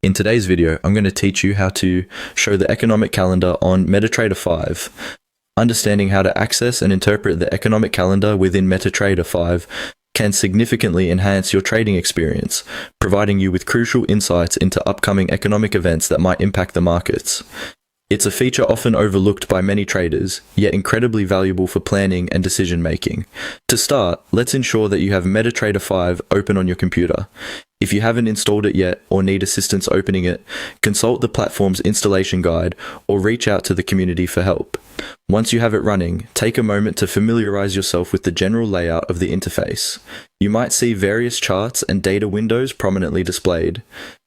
In today's video, I'm going to teach you how to show the economic calendar on MetaTrader 5. Understanding how to access and interpret the economic calendar within MetaTrader 5 can significantly enhance your trading experience, providing you with crucial insights into upcoming economic events that might impact the markets. It's a feature often overlooked by many traders, yet incredibly valuable for planning and decision making. To start, let's ensure that you have MetaTrader 5 open on your computer. If you haven't installed it yet or need assistance opening it, consult the platform's installation guide or reach out to the community for help. Once you have it running, take a moment to familiarize yourself with the general layout of the interface. You might see various charts and data windows prominently displayed.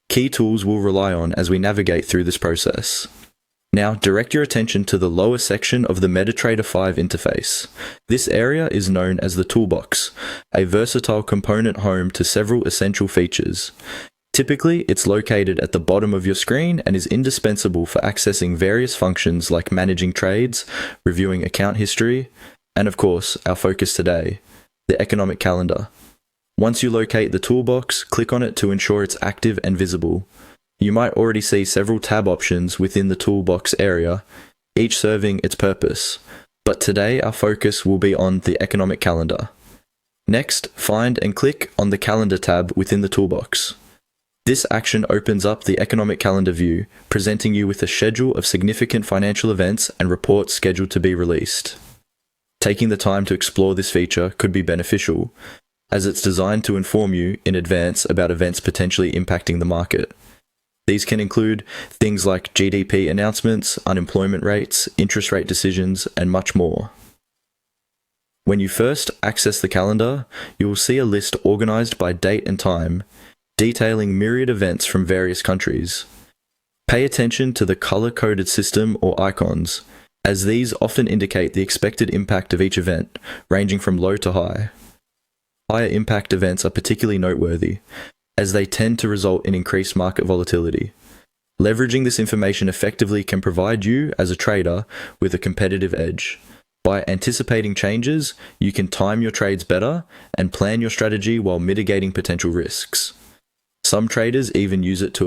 Key tools we'll rely on as we navigate through this process. Now, direct your attention to the lower section of the MetaTrader 5 interface. This area is known as the toolbox, a versatile component home to several essential features. Typically, it's located at the bottom of your screen and is indispensable for accessing various functions like managing trades, reviewing account history, and of course, our focus today, the economic calendar. Once you locate the toolbox, click on it to ensure it's active and visible. You might already see several tab options within the toolbox area, each serving its purpose, but today our focus will be on the economic calendar. Next, find and click on the Calendar tab within the toolbox. This action opens up the economic calendar view, presenting you with a schedule of significant financial events and reports scheduled to be released. Taking the time to explore this feature could be beneficial, as it's designed to inform you in advance about events potentially impacting the market. These can include things like GDP announcements, unemployment rates, interest rate decisions, and much more. When you first access the calendar, you will see a list organized by date and time, detailing myriad events from various countries. Pay attention to the color-coded system or icons, as these often indicate the expected impact of each event, ranging from low to high. Higher impact events are particularly noteworthy, as they tend to result in increased market volatility. Leveraging this information effectively can provide you, as a trader, with a competitive edge. By anticipating changes, you can time your trades better and plan your strategy while mitigating potential risks. Some traders even use it to